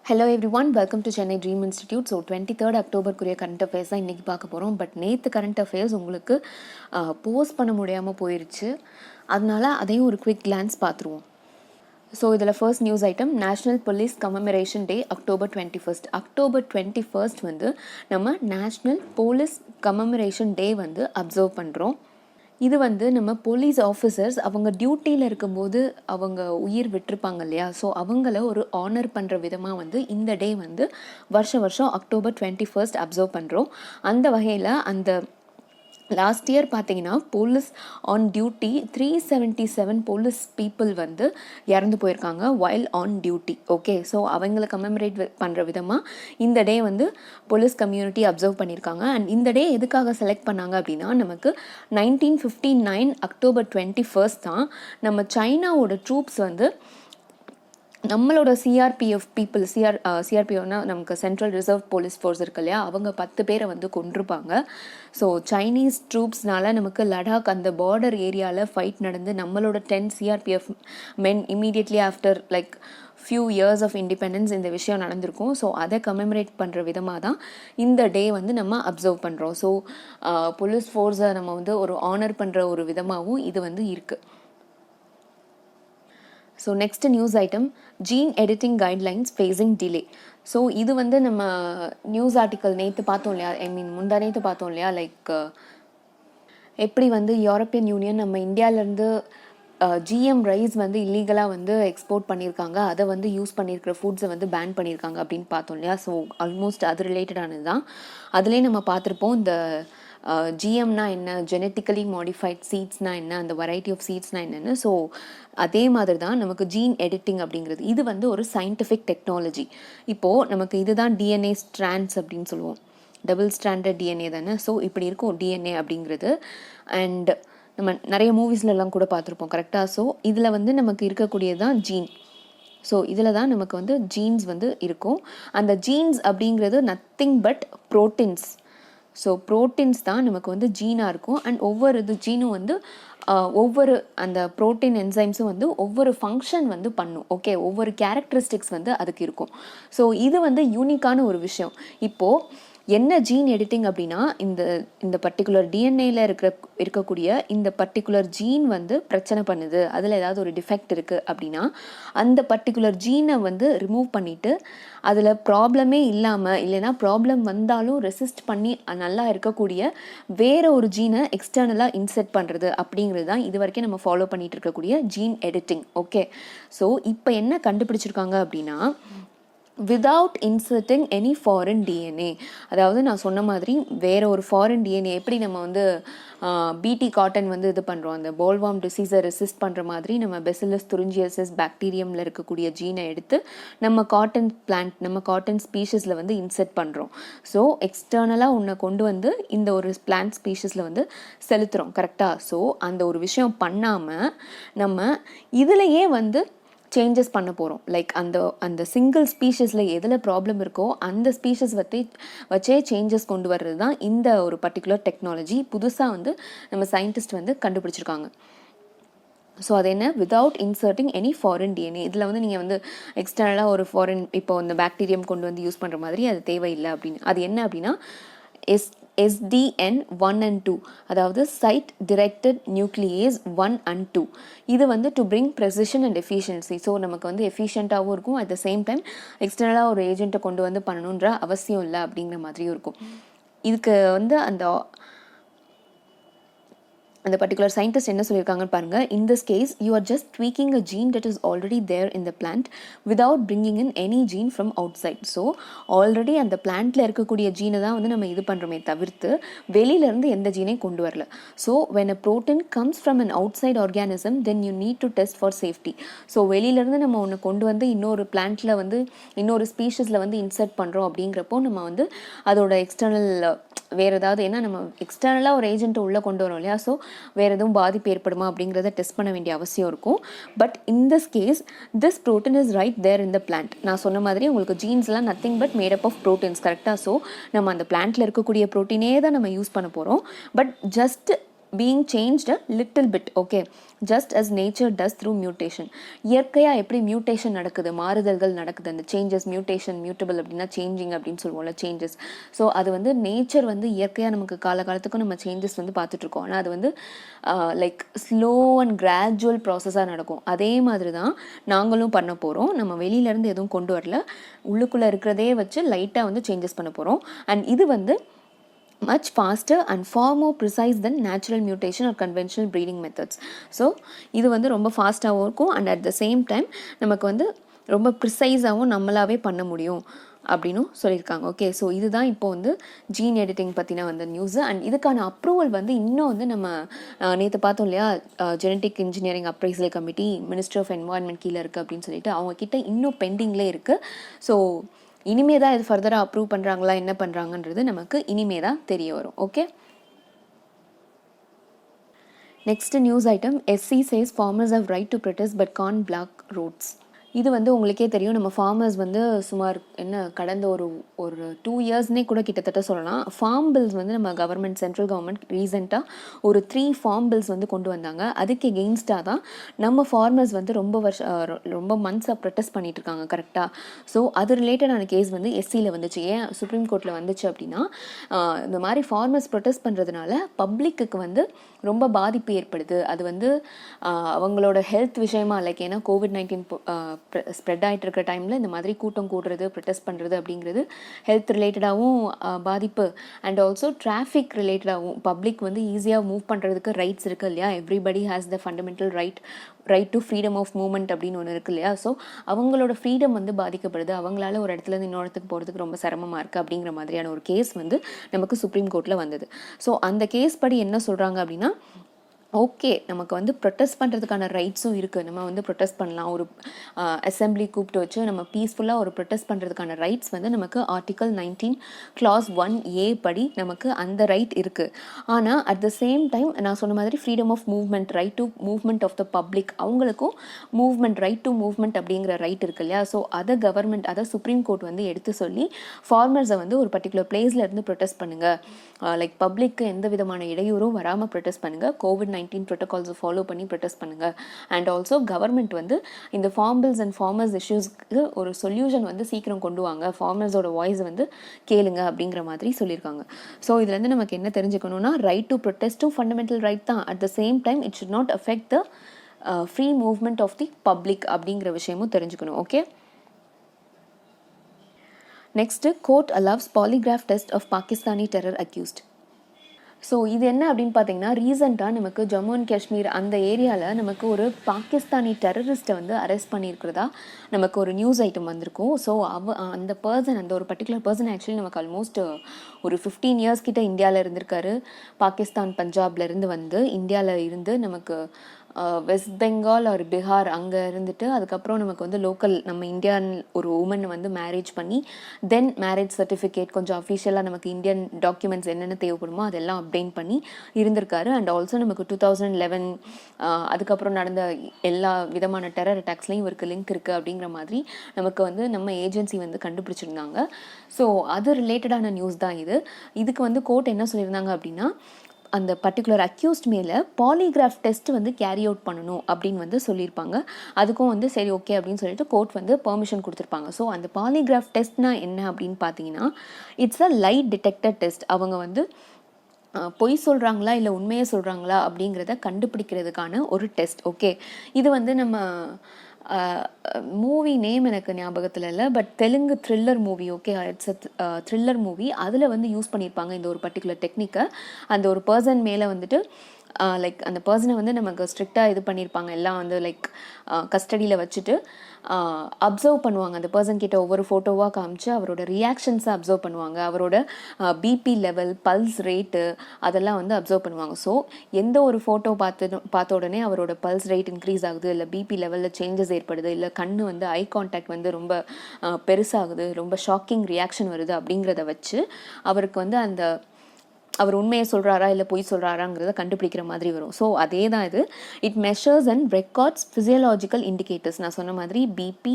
Hello everyone, welcome to Chennai dream institute. So 23rd அக்டோபருக்குரிய current affairs தான் இன்றைக்கி பார்க்க போகிறோம். பட் நேற்று கரண்ட் அஃபேர்ஸ் உங்களுக்கு போஸ்ட் பண்ண முடியாமல் போயிடுச்சு. அதனால அதையும் ஒரு குவிக் கிளான்ஸ் பார்த்துருவோம். ஸோ இதில் first news item, national police commemoration day October 21. October 21 வந்து நம்ம நேஷ்னல் போலீஸ் கமெமரேஷன் டே வந்து அப்சர்வ் பண்ணுறோம். இது வந்து நம்ம போலீஸ் ஆஃபீஸர்ஸ் அவங்க டியூட்டியில் இருக்கும்போது அவங்க உயிர் விட்டிருப்பாங்க இல்லையா, ஸோ அவங்கள ஒரு ஆனர் பண்ணுற விதமாக வந்து இந்த டே வந்து வருஷம் அக்டோபர் 21 அப்சர்வ் பண்ணுறோம். அந்த வகையில் அந்த லாஸ்ட் இயர் பார்த்தீங்கன்னா police on duty 377 police people வந்து இறந்து போயிருக்காங்க while on duty. Okay, so அவங்கள கமெமரேட் பண்ணுற விதமாக இந்த டே வந்து போலீஸ் கம்யூனிட்டி அப்சர்வ் பண்ணியிருக்காங்க. அண்ட் இந்த டே எதுக்காக செலக்ட் பண்ணாங்க அப்படின்னா, நமக்கு 1959 அக்டோபர் 21 தான் நம்ம சைனாவோட ட்ரூப்ஸ் வந்து நம்மளோட சிஆர்பிஎஃப் பீப்புள், சிஆர்பிஎஃப்னா நமக்கு சென்ட்ரல் ரிசர்வ் போலீஸ் ஃபோர்ஸ் இருக்கு இல்லையா, அவங்க 10 பேரை வந்து கொன்றுப்பாங்க. ஸோ சைனீஸ் ட்ரூப்ஸ்னால நமக்கு லடாக் அந்த பார்டர் ஏரியாவில் ஃபைட் நடந்து நம்மளோட 10 CRPF men immediately after like few years of independence இந்த விஷயம் நடந்திருக்கும். ஸோ அதை கமெமரேட் பண்ணுற விதமாக தான் இந்த டே வந்து நம்ம அப்சர்வ் பண்ணுறோம். ஸோ போலீஸ் ஃபோர்ஸை நம்ம வந்து ஒரு ஆனர் பண்ணுற ஒரு விதமாகவும் இது வந்து இருக்குது. So next news item, gene editing guidelines facing delay. So இது வந்து நம்ம நியூஸ் ஆர்டிக்கல் நேற்று பார்த்தோம் இல்லையா, முந்தா நேற்று பார்த்தோம் இல்லையா, லைக் எப்படி வந்து யூரோப்பியன் யூனியன் நம்ம இந்தியாவிலேருந்து ஜிஎம் ரைஸ் வந்து இல்லீகலாக வந்து எக்ஸ்போர்ட் பண்ணியிருக்காங்க, அதை வந்து யூஸ் பண்ணியிருக்கிற ஃபுட்ஸை வந்து பேன் பண்ணியிருக்காங்க அப்படின்னு பார்த்தோம் இல்லையா. ஸோ ஆல்மோஸ்ட் அது ரிலேட்டடானது தான். அதுலேயே நம்ம பார்த்துருப்போம் இந்த ஜிஎம்னா என்ன, ஜெனட்டிக்கலி மாடிஃபைட் சீட்ஸ்னால் என்ன, அந்த வெரைட்டி ஆஃப் சீட்ஸ்னால் என்னென்னு. ஸோ அதே மாதிரி தான் நமக்கு ஜீன் எடிட்டிங் அப்படிங்கிறது இது வந்து ஒரு சயின்டிஃபிக் டெக்னாலஜி. இப்போது நமக்கு இதுதான் டிஎன்ஏ ஸ்ட்ராண்ட்ஸ் அப்படின்னு சொல்லுவோம், டபுள் ஸ்ட்ராண்டட் டிஎன்ஏ தானே. ஸோ இப்படி இருக்கும் டிஎன்ஏ அப்படிங்கிறது. அண்ட் நம்ம நிறைய மூவிஸ்லலாம் கூட பார்த்துருப்போம் கரெக்டாக. ஸோ இதில் வந்து நமக்கு இருக்கக்கூடியது தான் ஜீன். ஸோ இதில் தான் நமக்கு வந்து ஜீன்ஸ் வந்து இருக்கும். அந்த ஜீன்ஸ் அப்படிங்கிறது nothing but proteins. So proteins தான் நமக்கு வந்து ஜீனாக இருக்கும். அண்ட் ஒவ்வொரு இது ஜீனும் வந்து ஒவ்வொரு அந்த ப்ரோட்டீன் என்சைம்ஸும் வந்து ஒவ்வொரு ஃபங்க்ஷன் வந்து பண்ணும். ஓகே, ஒவ்வொரு கேரக்டரிஸ்டிக்ஸ் வந்து அதுக்கு இருக்கும். ஸோ இது வந்து யூனிக்கான ஒரு விஷயம். இப்போது என்ன ஜீன் எடிட்டிங் அப்படின்னா, இந்த பர்டிகுலர் டிஎன்ஏல இருக்கக்கூடிய இந்த பர்டிகுலர் ஜீன் வந்து பிரச்சனை பண்ணுது, அதில் ஏதாவது ஒரு டிஃபெக்ட் இருக்குது அப்படின்னா அந்த பர்டிகுலர் ஜீனை வந்து ரிமூவ் பண்ணிவிட்டு அதில் ப்ராப்ளமே இல்லாமல், இல்லைன்னா ப்ராப்ளம் வந்தாலும் ரெசிஸ்ட் பண்ணி நல்லா இருக்கக்கூடிய வேற ஒரு ஜீனை எக்ஸ்டர்னலாக இன்செர்ட் பண்ணுறது அப்படிங்கிறது தான் இது வரைக்கும் நம்ம ஃபாலோ பண்ணிட்டு இருக்கக்கூடிய ஜீன் எடிட்டிங். ஓகே, ஸோ இப்போ என்ன கண்டுபிடிச்சிருக்காங்க அப்படின்னா, without inserting any foreign DNA. அதாவது நான் சொன்ன மாதிரி வேற ஒரு ஃபாரின் டிஎன்ஏ எப்படி நம்ம வந்து பிடி காட்டன் வந்து இது பண்ணுறோம், அந்த போல்வார்ம் டிசீஸை ரெசிஸ்ட் பண்ணுற மாதிரி நம்ம பெசிலஸ் துரிஞ்சியசிஸ் பாக்டீரியமில் இருக்கக்கூடிய ஜீனை எடுத்து நம்ம காட்டன் பிளான்ட், நம்ம காட்டன் ஸ்பீஷஸில் வந்து இன்செர்ட் பண்ணுறோம். ஸோ எக்ஸ்டர்னலாக உன்னை கொண்டு வந்து இந்த ஒரு பிளான்ட் ஸ்பீஷஸில் வந்து செலுத்துகிறோம் கரெக்டாக. ஸோ அந்த ஒரு விஷயம் பண்ணாமல் நம்ம இதுலையே வந்து சேஞ்சஸ் பண்ண போகிறோம். லைக் அந்த சிங்கிள் ஸ்பீஷஸில் எதில் ப்ராப்ளம் இருக்கோ அந்த ஸ்பீஷஸ் வச்சே சேஞ்சஸ் கொண்டு வர்றது தான் இந்த ஒரு பர்டிகுலர் டெக்னாலஜி. புதுசாக வந்து நம்ம சயின்டிஸ்ட் வந்து கண்டுபிடிச்சிருக்காங்க. ஸோ அது என்ன, without inserting any foreign DNA. இதில் வந்து நீங்கள் வந்து எக்ஸ்டர்னலாக ஒரு ஃபாரின் இப்போ இந்த பாக்டீரியம் கொண்டு வந்து யூஸ் பண்ணுற மாதிரி அது தேவையில்லை அப்படின்னு. அது என்ன அப்படின்னா SDN 1 and 2, அதாவது சைட் டிரெக்டட் நியூக்ளியேஸ் 1 and 2. இது வந்து to bring precision and efficiency. So நமக்கு வந்து எஃபிஷியண்ட்டாகவும் இருக்கும், அட் த சேம் டைம் எக்ஸ்டர்னலாக ஒரு ஏஜென்ட்டை கொண்டு வந்து பண்ணணுன்ற அவசியம் இல்லை அப்படிங்கிற மாதிரியும் இருக்கும். இதுக்கு வந்து அந்த பர்டிகுலர் சயின்டிஸ்ட் என்ன சொல்லியிருக்காங்கன்னு பாருங்கள். In this case you are just tweaking a gene that is already there in the plant without bringing in any gene from outside. So already அந்த பிளான்ட்டில் இருக்கக்கூடிய ஜீனை தான் வந்து நம்ம இது பண்ணுறோமே தவிர்த்து வெளியிலேருந்து எந்த ஜீனையும் கொண்டு வரல. So when a protein comes from an outside organism then you need to test for safety. So வெளியிலேருந்து நம்ம ஒன்று கொண்டு வந்து இன்னொரு பிளான்ட்டில் வந்து இன்னொரு ஸ்பீஷஸில் வந்து இன்சர்ட் பண்ணுறோம் அப்படிங்கிறப்போ நம்ம வந்து அதோட எக்ஸ்டர்னல் வேறு ஏதாவது, ஏன்னா நம்ம எக்ஸ்டர்னலாக ஒரு ஏஜென்ட்டை உள்ளே கொண்டு வரோம் இல்லையா, ஸோ வேறு எதுவும் பாதிப்பு ஏற்படுமா அப்படிங்கிறத டெஸ்ட் பண்ண வேண்டிய அவசியம் இருக்கும். But in this case this protein is right there in the plant. நான் சொன்ன மாதிரி உங்களுக்கு ஜீன்ஸ்லாம் nothing but made up of proteins கரெக்டாக. ஸோ நம்ம அந்த பிளான்ட்டில் இருக்கக்கூடிய ப்ரோட்டீனே தான் நம்ம யூஸ் பண்ண போகிறோம். But just being changed a little bit, okay, just as nature does through mutation. இயற்கையாக எப்படி மியூட்டேஷன் நடக்குது, மாறுதல்கள் நடக்குது, அந்த சேஞ்சஸ், மியூட்டேஷன், மியூட்டபிள் அப்படின்னா சேஞ்சிங் அப்படின்னு சொல்லுவோம்ல, சேஞ்சஸ். ஸோ அது வந்து நேச்சர் வந்து இயற்கையாக நமக்கு காலகாலத்துக்கும் நம்ம சேஞ்சஸ் வந்து பார்த்துட்ருக்கோம். ஆனால் அது வந்து லைக் ஸ்லோ அண்ட் கிராஜுவல் ப்ராசஸாக நடக்கும். அதே மாதிரி தான் நாங்களும் பண்ண போகிறோம். நம்ம வெளியிலேருந்து எதுவும் கொண்டு வரல, உள்ளுக்குள்ளே இருக்கிறதே வச்சு லைட்டாக வந்து சேஞ்சஸ் பண்ண போகிறோம். அண்ட் இது வந்து much faster and far more precise than natural mutation or conventional breeding methods. So இது வந்து ரொம்ப ஃபாஸ்ட்டாகவும் இருக்கும் and at the same time நமக்கு வந்து ரொம்ப ப்ரிசைஸாகவும் நம்மளாவே பண்ண முடியும் அப்படின்னும் சொல்லியிருக்காங்க. ஓகே, ஸோ இதுதான் இப்போ வந்து ஜீன் எடிட்டிங் பற்றின வந்து நியூஸு. அண்ட் இதுக்கான அப்ரூவல் வந்து இன்னும் வந்து நம்ம நேற்று பார்த்தோம் இல்லையா, genetic engineering appraisal committee ministry of environment கீழே இருக்குது அப்படின்னு சொல்லிட்டு அவங்கக்கிட்ட இன்னும் பெண்டிங்லேயே இருக்குது. ஸோ இனிமே தான் இது ஃபர்தராக அப்ரூவ் பண்ணுறாங்களா என்ன பண்ணுறாங்கன்றது நமக்கு இனிமே தான் தெரிய வரும். Okay, next news item, SC says farmers have right to protest but can't block roads. இது வந்து உங்களுக்கே தெரியும், நம்ம ஃபார்மர்ஸ் வந்து சுமார் கடந்த ஒரு 2 இயர்ஸ்னே கூட கிட்டத்தட்ட சொல்லலாம், ஃபார்ம் பில்ஸ் வந்து நம்ம கவர்மெண்ட், சென்ட்ரல் கவர்மெண்ட் ரீசெண்டாக ஒரு 3 ஃபார்ம் பில்ஸ் வந்து கொண்டு வந்தாங்க. அதுக்கு எகெயின்ஸ்டாக தான் நம்ம ஃபார்மர்ஸ் வந்து ரொம்ப மந்த்ஸாக ப்ரொட்டஸ்ட் பண்ணிட்டு இருக்காங்க. கரெக்டாக. ஸோ அது ரிலேட்டடான கேஸ் வந்து SCயில் வந்துச்சு. ஏன் சுப்ரீம் கோர்ட்டில் வந்துச்சு அப்படின்னா, இந்த மாதிரி ஃபார்மர்ஸ் ப்ரொட்டஸ்ட் பண்ணுறதுனால பப்ளிக்கு வந்து ரொம்ப பாதிப்பு ஏற்படுது. அது வந்து அவங்களோட ஹெல்த் விஷயமா, லைக் ஏன்னா COVID-19 ஸ்ப்ரெட் ஆகிட்டு இருக்கிற டைமில் இந்த மாதிரி கூட்டம் கூடுறது, ப்ரொட்டஸ்ட் பண்ணுறது அப்படிங்கிறது ஹெல்த் ரிலேட்டடாகவும் பாதிப்பு அண்ட் ஆல்சோ டிராஃபிக் ரிலேட்டடாகவும். பப்ளிக் வந்து ஈஸியாக மூவ் பண்ணுறதுக்கு ரைட்ஸ் இருக்குது இல்லையா, everybody has the fundamental right to freedom of movement அப்படின்னு ஒன்று இருக்குது இல்லையா. ஸோ அவங்களோட ஃப்ரீடம் வந்து பாதிக்கப்படுது, அவங்களால ஒரு இடத்துலேருந்து இன்னொரு இடத்துக்கு போகிறதுக்கு ரொம்ப சிரமமாக இருக்குது அப்படிங்கிற மாதிரியான ஒரு கேஸ் வந்து நமக்கு சுப்ரீம் கோர்ட்டில் வந்தது. ஸோ அந்த கேஸ் படி என்ன சொல்கிறாங்க அப்படின்னா, ஓகே, நமக்கு வந்து ப்ரொட்டஸ்ட் பண்ணுறதுக்கான ரைட்ஸும் இருக்குது, நம்ம வந்து ப்ரொட்டஸ்ட் பண்ணலாம், ஒரு அசம்பிளி கூப்பிட்டு வச்சு நம்ம பீஸ்ஃபுல்லாக ஒரு ப்ரொட்டஸ்ட் பண்ணுறதுக்கான ரைட்ஸ் வந்து நமக்கு ஆர்டிகல் 19 clause 1A படி நமக்கு அந்த ரைட் இருக்குது. ஆனால் அட் த சேம் டைம் நான் சொன்ன மாதிரி freedom of movement, right to movement of the public, அவங்களுக்கும் ரைட் டு மூவ்மெண்ட் அப்படிங்கிற ரைட் இருக்கு இல்லையா. ஸோ அதை சுப்ரீம் கோர்ட் வந்து எடுத்து சொல்லி ஃபார்மர்ஸை வந்து ஒரு பர்டிகுலர் பிளேஸில் இருந்து ப்ரொட்டஸ்ட் பண்ணுங்கள், லைக் பப்ளிக்கு எந்த விதமான இடையூறும் வராமல் ப்ரொட்டஸ்ட் பண்ணுங்கள், COVID-19 ப்ரோட்டோகால்ஸை ஃபாலோ பண்ணி ப்ரொட்டஸ்ட் பண்ணுங்கள். அண்ட் ஆல்சோ கவர்மெண்ட் வந்து இந்த ஃபார்ம் பில்ஸ் அண்ட் ஃபார்மர்ஸ் இஷ்யூஸ்க்கு ஒரு சொல்யூஷன் வந்து சீக்கிரம் கொண்டு வாங்க, ஃபார்மர்ஸோட வாய்ஸ் வந்து கேளுங்க அப்படிங்கிற மாதிரி சொல்லியிருக்காங்க. ஸோ இதுலேருந்து நமக்கு என்ன தெரிஞ்சுக்கணும்னா, ரைட் டு ப்ரொட்டஸ்ட்டும் ஃபண்டமெண்டல் ரைட் தான், at the same time it should not affect the free movement of the public அப்படிங்கிற விஷயமும் தெரிஞ்சுக்கணும். Okay, next, court allows polygraph test of Pakistani terror accused. So இது என்ன அப்படின்னு பார்த்தீங்கன்னா, ரீசெண்டாக நமக்கு ஜம்மு அண்ட் காஷ்மீர் அந்த ஏரியாவில் நமக்கு ஒரு பாகிஸ்தானி டெரரிஸ்ட்டை வந்து அரெஸ்ட் பண்ணியிருக்கிறதா நமக்கு ஒரு நியூஸ் ஐட்டம் வந்திருக்கும். ஸோ அந்த ஒரு பர்டிகுலர் பர்சன் ஆக்சுவலி நமக்கு ஆல்மோஸ்ட் ஒரு 15 இயர்ஸ் கிட்ட இந்தியாவில் இருந்திருக்காரு. பாகிஸ்தான் பஞ்சாப்லேருந்து வந்து இந்தியாவில் இருந்து நமக்கு வெஸ்ட் பெங்கால் ஒரு பீகார் அங்கே இருந்துட்டு அதுக்கப்புறம் நமக்கு வந்து லோக்கல் நம்ம இந்தியன் ஒரு உமன் வந்து மேரேஜ் பண்ணி தென் மேரேஜ் சர்டிஃபிகேட் கொஞ்சம் அஃபிஷியலாக நமக்கு இந்தியன் டாக்குமெண்ட்ஸ் என்னென்ன தேவைப்படுமோ அதெல்லாம் அப்டெயின் பண்ணி இருந்திருக்காரு. அண்ட் ஆல்சோ நமக்கு 2011 அதுக்கப்புறம் நடந்த எல்லா விதமான டெரர் அட்டாக்ஸ்லையும் இவருக்கு லிங்க் இருக்குது அப்படிங்கிற மாதிரி நமக்கு வந்து நம்ம ஏஜென்சி வந்து கண்டுபிடிச்சிருந்தாங்க. ஸோ அது ரிலேட்டடான நியூஸ் தான் இது. இதுக்கு வந்து கோர்ட் என்ன சொல்லியிருந்தாங்க அப்படின்னா, அந்த பர்டிகுலர் அக்யூஸ்ட் மேலே பாலிகிராஃப் டெஸ்ட் வந்து கேரி அவுட் பண்ணணும் அப்படின்னு வந்து சொல்லியிருப்பாங்க. அதுக்கும் வந்து சரி ஓகே அப்படின்னு சொல்லிட்டு கோர்ட் வந்து பெர்மிஷன் கொடுத்துருப்பாங்க. ஸோ அந்த பாலிகிராஃப் டெஸ்ட்னா என்ன அப்படின்னு பார்த்தீங்கன்னா, it's a light detector test. அவங்க வந்து பொய் சொல்கிறாங்களா இல்லை உண்மையை சொல்கிறாங்களா அப்படிங்கிறத கண்டுபிடிக்கிறதுக்கான ஒரு டெஸ்ட். ஓகே, இது வந்து நம்ம மூவி நேம் எனக்கு ஞாபகத்தில் இல்லை, but Telugu thriller movie, okay, it's a thriller movie, அதில் வந்து யூஸ் பண்ணியிருப்பாங்க இந்த ஒரு பர்டிகுலர் டெக்னிக்கை. அந்த ஒரு பர்சன் மேலே வந்துட்டு லைக் அந்த பர்சனை வந்து நமக்கு ஸ்ட்ரிக்டாக இது பண்ணியிருப்பாங்க, எல்லாம் வந்து லைக் கஸ்டடியில் வச்சுட்டு அப்சர்வ் பண்ணுவாங்க. அந்த பர்சன் கிட்ட ஒவ்வொரு ஃபோட்டோவாக காமிச்சு அவரோட ரியாக்ஷன்ஸை அப்சர்வ் பண்ணுவாங்க, அவரோட பிபி லெவல், பல்ஸ் ரேட்டு அதெல்லாம் வந்து அப்சர்வ் பண்ணுவாங்க. ஸோ எந்த ஒரு ஃபோட்டோ பார்த்த உடனே அவரோட பல்ஸ் ரேட் இன்க்ரீஸ் ஆகுது, இல்லை பிபி லெவலில் சேஞ்சஸ் ஏற்படுது, இல்லை கண்ணு வந்து ஐ கான்டாக்ட் வந்து ரொம்ப பெருசாகுது, ரொம்ப ஷாக்கிங் ரியாக்ஷன் வருது அப்படிங்கிறத வச்சு அவருக்கு வந்து அவர் உண்மையை சொல்கிறாரா இல்லை பொய் சொல்கிறாராங்கிறத கண்டுபிடிக்கிற மாதிரி வரும். ஸோ அதே தான் இது. It measures and records physiological indicators. நான் சொன்ன மாதிரி BP,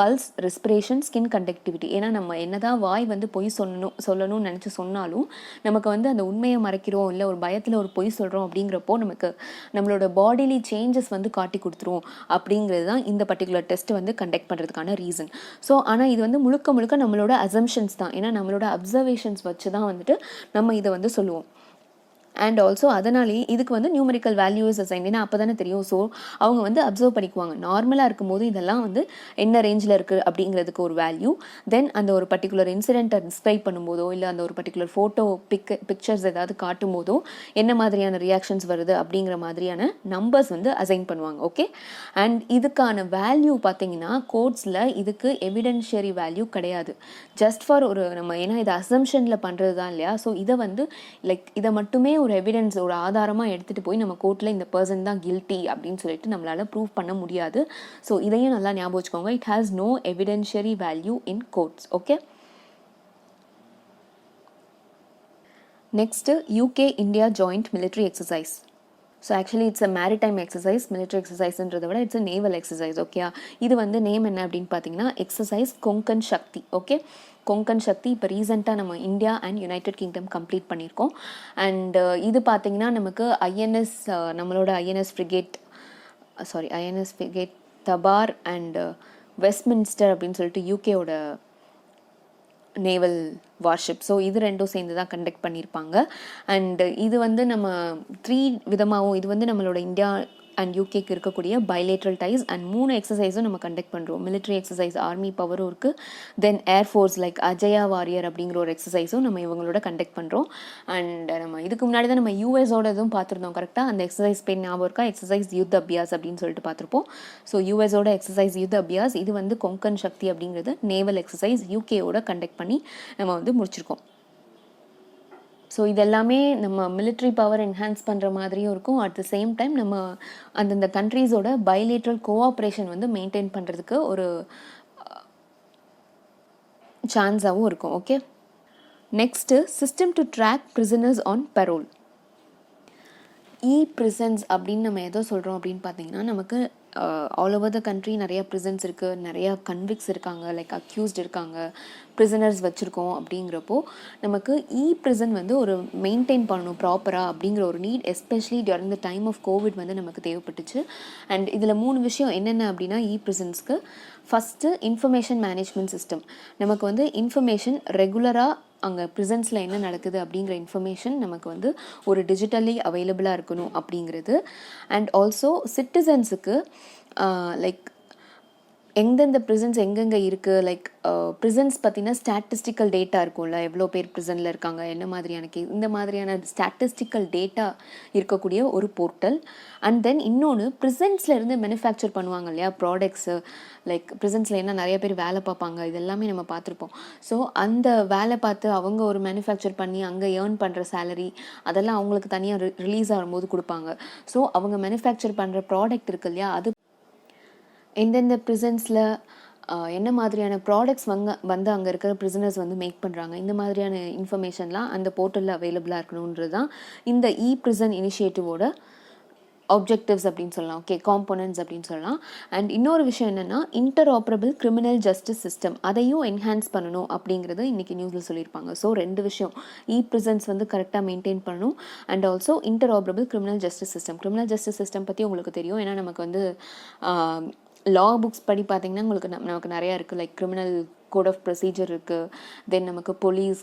pulse, respiration, skin conductivity. ஏன்னா நம்ம என்னதான் வாய் வந்து பொய் சொல்லணும்னு நினச்சி சொன்னாலும் நமக்கு வந்து அந்த உண்மையை மறைக்கிறோம் இல்லை ஒரு பயத்தில் ஒரு பொய் சொல்கிறோம் அப்படிங்கிறப்போ நமக்கு நம்மளோட பாடிலி சேஞ்சஸ் வந்து காட்டி கொடுத்துரும் அப்படிங்கிறது தான் இந்த பர்டிகுலர் டெஸ்ட் வந்து கண்டக்ட் பண்ணுறதுக்கான ரீசன். ஸோ ஆனால் இது வந்து முழுக்க முழுக்க நம்மளோட அசம்ஷன்ஸ் தான். ஏன்னா நம்மளோட அப்சர்வேஷன்ஸ் வச்சு தான் வந்துட்டு நம்ம இதை வந்து சொல்லுவோம். அண்ட் ஆல்சோ அதனாலே இதுக்கு வந்து நியூமரிக்கல் வேல்யூஸ் அசைன். ஏன்னா அப்போ தானே தெரியும். ஸோ அவங்க வந்து அப்சர்வ் பண்ணிக்குவாங்க. நார்மலாக இருக்கும்போது இதெல்லாம் வந்து என்ன ரேஞ்சில் இருக்குது அப்படிங்கிறதுக்கு ஒரு வேல்யூ. தென் அந்த ஒரு பர்டிகுலர் இன்சிடென்ட்டை டிஸ்கிரைப் பண்ணும்போதோ இல்லை அந்த ஒரு பர்டிகுலர் ஃபோட்டோ பிக்சர்ஸ் ஏதாவது காட்டும் போதோ என்ன மாதிரியான ரியாக்ஷன்ஸ் வருது அப்படிங்கிற மாதிரியான நம்பர்ஸ் வந்து அசைன் பண்ணுவாங்க. ஓகே. அண்ட் இதுக்கான வேல்யூ பார்த்தீங்கன்னா கோட்ஸில் இதுக்கு எவிடென்ஷியரி வேல்யூ கிடையாது. ஜஸ்ட் ஃபார் ஒரு நம்ம ஏன்னா இது அசம்ஷனில் பண்ணுறது தான் இல்லையா. ஸோ இதை வந்து லைக் இதை மட்டுமே ஒரு எவிடன்ஸ் ஒரு ஆதாரமாக எடுத்துகிட்டு போய் நம்ம கோர்ட்டில் இந்த பர்சன் தான் கில்ட்டி அப்படின்னு சொல்லிட்டு நம்மளால் ப்ரூவ் பண்ண முடியாது. ஸோ இதையும் நல்லா ஞாபகம் வச்சுக்கோங்க. It has no evidentiary value in courts. Okay. Next UK India joint military exercise. So actually it's a maritime exercise. Military எக்ஸசைஸ்ன்றதை விட it's a naval exercise. Okay. இது வந்து நேம் என்ன அப்படின்னு பார்த்தீங்கன்னா எக்ஸசைஸ் கொங்கன் சக்தி. ஓகே. கொங்கன் சக்தி இப்போ ரீசெண்டாக நம்ம India and United Kingdom complete பண்ணியிருக்கோம். அண்ட் இது பார்த்திங்கன்னா நமக்கு நம்மளோட INS frigate Tabar and Westminster அப்படின்னு சொல்லிட்டு யூகேயோட நேவல் வார்ஷிப். ஸோ இது ரெண்டும் சேர்ந்து தான் கண்டக்ட் பண்ணியிருப்பாங்க. அண்ட் இது வந்து நம்ம 3 விதமாகவும் இது வந்து நம்மளோட இந்தியா அண்ட் யூகேக்கு இருக்கக்கூடிய பைலேட்ரல் டைஸ். அண்ட் 3 எக்ஸசைஸும் நம்ம கண்டக்ட் பண்ணுறோம். மிலிட்ரி எக்ஸசைஸ் ஆர்மி பவரும் இருக்குது. தென் ஏர்ஃபோர்ஸ் லைக் அஜயா வாரியர் அப்படிங்கிற ஒரு எக்ஸசைஸும் நம்ம இவங்களோட கண்டக்ட் பண்ணுறோம். அண்ட் நம்ம இதுக்கு முன்னாடி தான் நம்ம யூஎஸோட இதுவும் பார்த்துருந்தோம். கரெக்டாக அந்த எக்ஸசைஸ் பேர் ஞாபகம் இருக்கா? எக்ஸசைஸ் யுத் அபியாஸ் அப்படின்னு சொல்லிட்டு பார்த்துருப்போம். ஸோ யூஎஸோட எக்ஸசைஸ் யுத் அபியாஸ் இது வந்து கொங்கன் சக்தி அப்படிங்கிறது நேவல் எக்ஸசைஸ் யூகேயோட கண்டக்ட் பண்ணி நம்ம வந்து முடிச்சிருக்கோம். ஸோ இதெல்லாமே நம்ம மிலிட்ரி பவர் என்ஹான்ஸ் பண்ணுற மாதிரியும் இருக்கும். அட் த சேம் டைம் நம்ம அந்தந்த கண்ட்ரீஸோட பைலேட்ரல் கோஆப்ரேஷன் வந்து மெயின்டைன் பண்ணுறதுக்கு ஒரு சான்ஸாகவும் இருக்கும். Okay. Next system to track prisoners on parole. Prisons அப்படின்னு நம்ம எதோ சொல்கிறோம் அப்படின்னு பார்த்தீங்கன்னா நமக்கு ஆல் ஓவர் த கண்ட்ரி நிறையா ப்ரிசன்ஸ் இருக்குது, நிறையா கன்விக்ஸ் இருக்காங்க, லைக் அக்யூஸ்ட் இருக்காங்க, ப்ரிசனர்ஸ் வச்சுருக்கோம். அப்படிங்கிறப்போ நமக்கு ப்ரிசன் வந்து ஒரு மெயின்டைன் பண்ணணும் ப்ராப்பராக அப்படிங்கிற ஒரு need especially during the time of covid வந்து நமக்கு தேவைப்பட்டுச்சு. அண்ட் இதில் 3 விஷயம் என்னென்ன அப்படின்னா ப்ரிசன்ஸ்க்கு ஃபஸ்ட்டு இன்ஃபர்மேஷன் மேனேஜ்மெண்ட் சிஸ்டம். நமக்கு வந்து இன்ஃபர்மேஷன் ரெகுலராக அங்கே ப்ரிசன்ஸில் என்ன நடக்குது அப்படிங்கிற இன்ஃபர்மேஷன் நமக்கு வந்து ஒரு டிஜிட்டலி அவைலபிளாக இருக்கணும் அப்படிங்கிறது. அண்ட் ஆல்சோ சிட்டிசன்ஸுக்கு லைக் எந்தெந்த ப்ரிசன்ஸ் எங்கெங்கே இருக்குது, லைக் ப்ரிசன்ஸ் பற்றின ஸ்டாட்டிஸ்டிக்கல் டேட்டா இருக்கும்ல, எவ்வளோ பேர் ப்ரிசனில் இருக்காங்க, என்ன மாதிரியான இந்த மாதிரியான ஸ்டாட்டிஸ்டிக்கல் டேட்டா இருக்கக்கூடிய ஒரு போர்ட்டல். அண்ட் தென் இன்னொன்று ப்ரிசன்ஸில் இருந்து மேனுஃபேக்சர் பண்ணுவாங்க இல்லையா ப்ராடக்ட்ஸு, லைக் ப்ரிசன்ஸில் என்ன நிறைய பேர் வேலை பார்ப்பாங்க, இதெல்லாமே நம்ம பார்த்துருப்போம். ஸோ அந்த வேலை பார்த்து அவங்க ஒரு மேனுஃபேக்சர் பண்ணி அங்கே ஏர்ன் பண்ணுற சேலரி அதெல்லாம் அவங்களுக்கு தனியாக ரிலீஸ் ஆகும்போது கொடுப்பாங்க. ஸோ அவங்க மேனுஃபேக்சர் பண்ணுற ப்ராடக்ட் இருக்கு இல்லையா, அது எந்தெந்த ப்ரிசன்ஸில் என்ன மாதிரியான ப்ராடக்ட்ஸ் வந்து அங்கே இருக்கிற ப்ரிசனர்ஸ் வந்து மேக் பண்ணுறாங்க, இந்த மாதிரியான இன்ஃபர்மேஷன்லாம் அந்த போர்ட்டலில் அவைலபிளாக இருக்கணுன்றது தான் இந்த ப்ரிசன் இனிஷியேட்டிவோட ஆப்ஜெக்டிவ்ஸ் அப்படின்னு சொல்லலாம். ஓகே, காம்போனன்ட்ஸ் அப்படின்னு சொல்லலாம். அண்ட் இன்னொரு விஷயம் என்னென்னா இன்டர்ஆப்ரபிள் கிரிமினல் ஜஸ்டிஸ் சிஸ்டம், அதையும் என்ஹான்ஸ் பண்ணணும் அப்படிங்கிறது இன்றைக்கி நியூஸில் சொல்லியிருப்பாங்க. ஸோ 2 விஷயம், ப்ரிசன்ஸ் வந்து கரெக்டாக மெயின்டைன் பண்ணணும் and also interoperable criminal justice system. Criminal justice system பற்றி உங்களுக்கு தெரியும். ஏன்னா நமக்கு வந்து லா புக்ஸ் படி பார்த்திங்கன்னா உங்களுக்கு நமக்கு நிறையா இருக்குது. Like criminal code of procedure இருக்குது. தென் நமக்கு police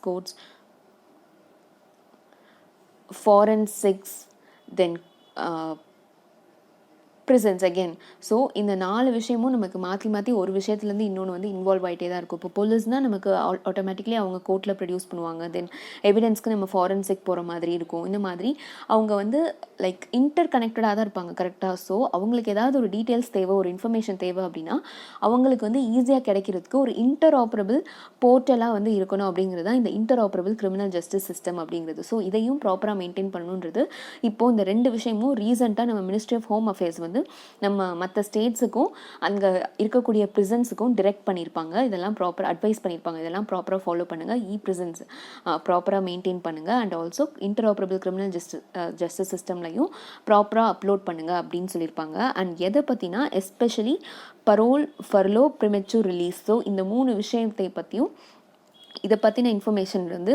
codes forensics, then prisons again. So இந்த 4 விஷயமும் நமக்கு மாற்றி ஒரு விஷயத்துலேருந்து இன்னொன்று வந்து இன்வால்வ் ஆகிட்டே தான் இருக்கும். இப்போ போலீஸ்னால் நமக்கு ஆட்டோமேட்டிக்லி அவங்க கோர்ட்டில் ப்ரொடியூஸ் பண்ணுவாங்க. தென் எவிடன்ஸ்க்கு நம்ம ஃபாரன்சிக் போகிற மாதிரி இருக்கும். இந்த மாதிரி அவங்க வந்து லைக் இன்டர் கனெக்டடாக தான் இருப்பாங்க கரெக்டாக. ஸோ அவங்களுக்கு ஏதாவது ஒரு டீட்டெயில்ஸ் தேவை, ஒரு இன்ஃபர்மேஷன் தேவை அப்படின்னா அவங்களுக்கு வந்து ஈஸியாக கிடைக்கிறதுக்கு ஒரு இன்டர்ஆப்ரபிள் போர்ட்டலாக வந்து இருக்கணும் அப்படிங்கிறது தான் இந்த இன்டர்ஆப்ரபிள் கிரிமினல் ஜஸ்டிஸ் சிஸ்டம் அப்படிங்கிறது. ஸோ இதையும் ப்ராப்பராக மெயின்டைன் பண்ணணுன்றது இப்போது இந்த 2 விஷயமும் ரீசெண்டாக நம்ம மினிஸ்ட்ரி ஆஃப் ஹோம் அஃபேர்ஸ் வந்து வந்து நம்ம மற்ற ஸ்டேட்ஸுக்கும் அங்கே இருக்கக்கூடிய ப்ரிசன்ஸுக்கும் டிரெக்ட் பண்ணியிருப்பாங்க. இதெல்லாம் ப்ராப்பர் அட்வைஸ் பண்ணியிருப்பாங்க. இதெல்லாம் ப்ராப்பராக ஃபாலோ பண்ணுங்கள், ப்ரிசன்ஸ் ப்ராப்பராக மெயின்டைன் பண்ணுங்கள், and also interoperable criminal justice சிஸ்டம்லையும் ப்ராப்பராக அப்லோட் பண்ணுங்கள் அப்படின்னு சொல்லியிருப்பாங்க. அண்ட் எதை பற்றினா especially parole, furlough, premature release. So இந்த 3 விஷயத்தை பற்றியும் இதை பற்றின இன்ஃபர்மேஷன் வந்து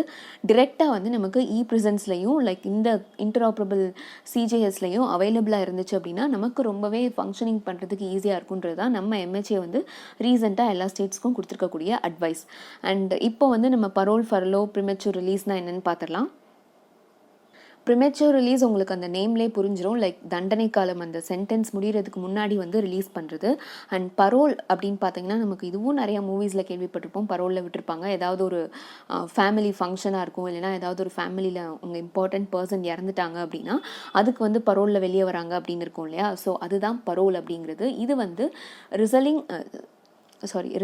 டிரெக்டாக வந்து நமக்கு ப்ரிசன்ஸ்லையும் லைக் இந்த இன்டர்ஆப்பரபிள் சிஜேஎஸ்லையும் அவைலபிளாக இருந்துச்சு அப்படின்னா நமக்கு ரொம்பவே ஃபங்க்ஷனிங் பண்ணுறதுக்கு ஈஸியாக இருக்குன்றது தான் நம்ம எம்ஹெச்ஏ வந்து ரீசெண்டாக எல்லா ஸ்டேட்ஸ்க்கும் கொடுத்துருக்கக்கூடிய அட்வைஸ். அண்ட் இப்போ வந்து நம்ம பரோல், ஃபர்லோ, ப்ரிமெச்சூர் ரிலீஸ்னால் என்னென்னு பார்த்துடலாம். ப்ரிமெச்சூர் ரிலீஸ் உங்களுக்கு அந்த நேம்லேயே புரிஞ்சிடும். லைக் தண்டனை காலம் அந்த சென்டென்ஸ் முடிகிறதுக்கு முன்னாடி வந்து ரிலீஸ் பண்ணுறது. அண்ட் பரோல் அப்படின்னு பார்த்தீங்கன்னா நமக்கு இதுவும் நிறையா மூவிஸில் கேள்விப்பட்டிருப்போம். பரோலில் விட்டுருப்பாங்க. ஏதாவது ஒரு ஃபேமிலி ஃபங்க்ஷனாக இருக்கும், இல்லைனா ஏதாவது ஒரு ஃபேமிலியில் உங்கள் இம்பார்ட்டன்ட் பர்சன் இறந்துட்டாங்க அப்படின்னா அதுக்கு வந்து பரோலில் வெளியே வராங்க அப்படின்னு இருக்கும் இல்லையா. ஸோ அதுதான் பரோல் அப்படிங்கிறது. இது வந்து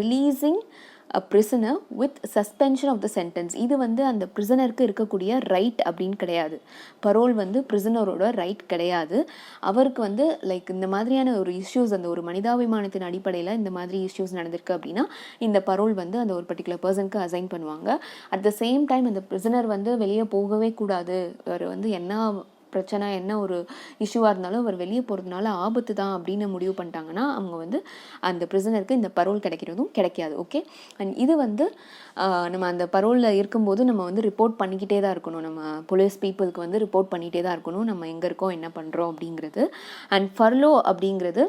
releasing a prisoner with suspension of the sentence. இது வந்து அந்த பிரிசனருக்கு இருக்கக்கூடிய ரைட் அப்படின்னு கிடையாது. பரோல் வந்து பிரிசனரோட ரைட் கிடையாது. அவருக்கு வந்து லைக் இந்த மாதிரியான ஒரு இஷ்யூஸ், அந்த ஒரு மனிதாபிமானத்தின் அடிப்படையில் இந்த மாதிரி இஷ்யூஸ் நடந்திருக்கு அப்படின்னா இந்த பரோல் வந்து அந்த ஒரு பர்டிகுலர் பர்சனுக்கு அசைன் பண்ணுவாங்க. அட் த சேம் டைம் அந்த பிரிசனர் வந்து வெளியே போகவே கூடாது, அவர் வந்து என்ன பிரச்சனை, என்ன ஒரு இஷ்யூவாக இருந்தாலும் அவர் வெளியே போகிறதுனால ஆபத்து தான் அப்படின்னு முடிவு பண்ணிட்டாங்கன்னா அவங்க வந்து அந்த பிரிசனருக்கு இந்த பரோல் கிடைக்கிறதும் கிடைக்காது. ஓகே. அண்ட் இது வந்து நம்ம அந்த பரோலில் இருக்கும்போது நம்ம வந்து ரிப்போர்ட் பண்ணிக்கிட்டே தான் இருக்கணும். நம்ம போலீஸ் பீப்புளுக்கு வந்து ரிப்போர்ட் பண்ணிகிட்டே தான் இருக்கணும் நம்ம எங்கே இருக்கோம், என்ன பண்ணுறோம் அப்படிங்கிறது. அண்ட் ஃபர்லோ அப்படிங்கிறது